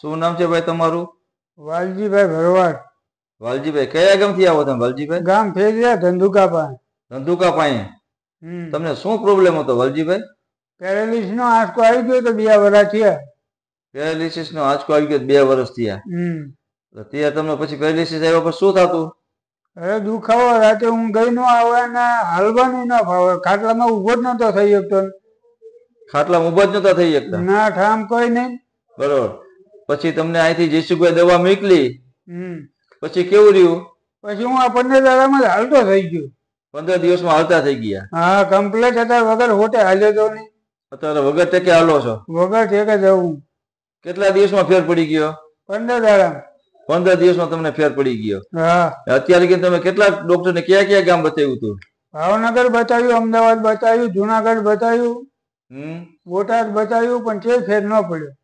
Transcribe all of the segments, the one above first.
શું નામ છે ભાઈ તમારું? વાલજીભાઈ ભરવાડ. વાલજીભાઈ કયા ગામથી આવો તમે વાલજીભાઈ? ગામ ફેરિયા ધંધુકા પાસે. ધંધુકા પાસે. તમને શું પ્રોબ્લેમ હતો વાલજીભાઈ? પેરાલિસિસ નો આંચકો આવી ગયો તો 2 વર્ષ થયા. પેરાલિસિસ નો આંચકો આવી ગયો 2 વર્ષ થયા. ત્યાં તમને પછી પેરાલિસિસ આવ્યા પછી શું થતું? અરે દુખાવો, રાતે હું ગઈ નો આવે ને હાલવાનું ના ફાવે. ખાટલામાં ઉભો જ નતો થઈ શકતો. ખાટલામાં ઉભા જ નતા થઈ શકતા? ના, ઠામ કોઈ નહીં. બરોબર. પછી તમને અહીંથી જયસુખભાઈ દવા મોકલી, પછી કેવું રહ્યું? પછી હું આ 15 દાડામાં જ હાલતો થઈ ગયો. 15 દિવસમાં હાલતા થઈ ગયા? હા, કમ્પ્લેટ. અત્યારે વગર હોટે હાલ્યો તો નહીં. અત્યારે વગર ટેકે હાલો છો? વગર ટેકે જવું. કેટલા દિવસમાં ફેર પડી ગયો? 15 દાડા. 15 દિવસમાં તમને ફેર પડી ગયો? હા. અત્યારે કે તમે કેટલા ડોક્ટર ને કયા કયા ગામ બતાવ્યું હતું? ભાવનગર બતાવ્યું, અમદાવાદ બતાવ્યું, જુનાગઢ બતાવ્યું, બોટાદ બતાવ્યું, પણ તે ફેર ન પડ્યો.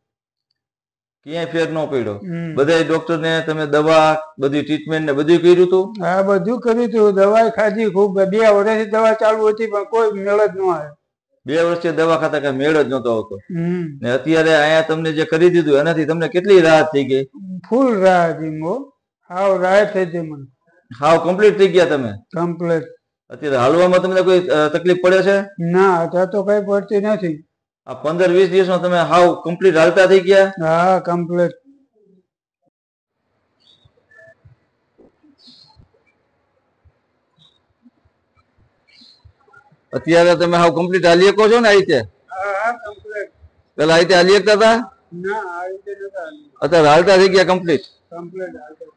ક્યાંય ફેર ન પડ્યો? બધા ડોક્ટર ને તમે દવા, બધી ટ્રીટમેન્ટ ને બધું કર્યું હતું? હા, બધું કર્યું હતું. દવા ખાધી ખૂબ. 2 વર્ષથી દવા ચાલુ હતી પણ કોઈ મેળ જ ન આવ્યો. 2 વર્ષથી દવા ખાતા કઈ મેળ જ નતો આવતો. ને અત્યારે અહીંયા તમને જે કરી દીધું એનાથી તમને કેટલી રાહત થઈ ગઈ? ફૂલ રાહત થઈ. હાવ રાહત થઈ ગઈ મને. હાવ કમ્પ્લીટ થઈ ગયા તમે? કમ્પ્લીટ. અત્યારે હાલવામાં તમને કોઈ તકલીફ પડે છે? ના, અત્યારે તો કઈ પડતી નથી. આ 15-20 દિવસમાં તમે હાવ કમ્પ્લીટ હાલતા થઈ ગયા? હા, કમ્પ્લીટ. અત્યારે તમે હાવ કમ્પ્લીટ હાલી શકો છો ને આ રીતે? હા, કમ્પ્લીટ. પેલા આ રીતે હાલી શકતા હતા? ના, આ રીતે નતા. અત્યારે હાલતા થઈ ગયા કમ્પ્લીટ? કમ્પ્લીટ હાલતા.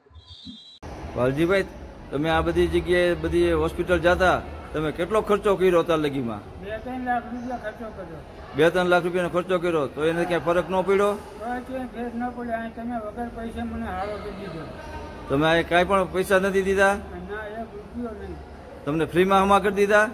વાલજીભાઈ, તમે આ બધી જગ્યાએ બધી હોસ્પિટલ જતા, તમે કેટલો ખર્ચો કર્યો અત્યાર લગીમાં? 2-3 લાખ રૂપિયા ખર્ચો કર્યો. 2-3 લાખ રૂપિયાનો ખર્ચો કર્યો તો એને ક્યાંય ફરક ન પડ્યો? ફેર ન પડ્યો. તમે વગર પૈસા મને હારો કરી દીધો. તમે આ કાંઈ પણ પૈસા નથી દીધા? ના, 1 રૂપિયો નહીં. તમને ફ્રીમાં હમા કરી દીધા?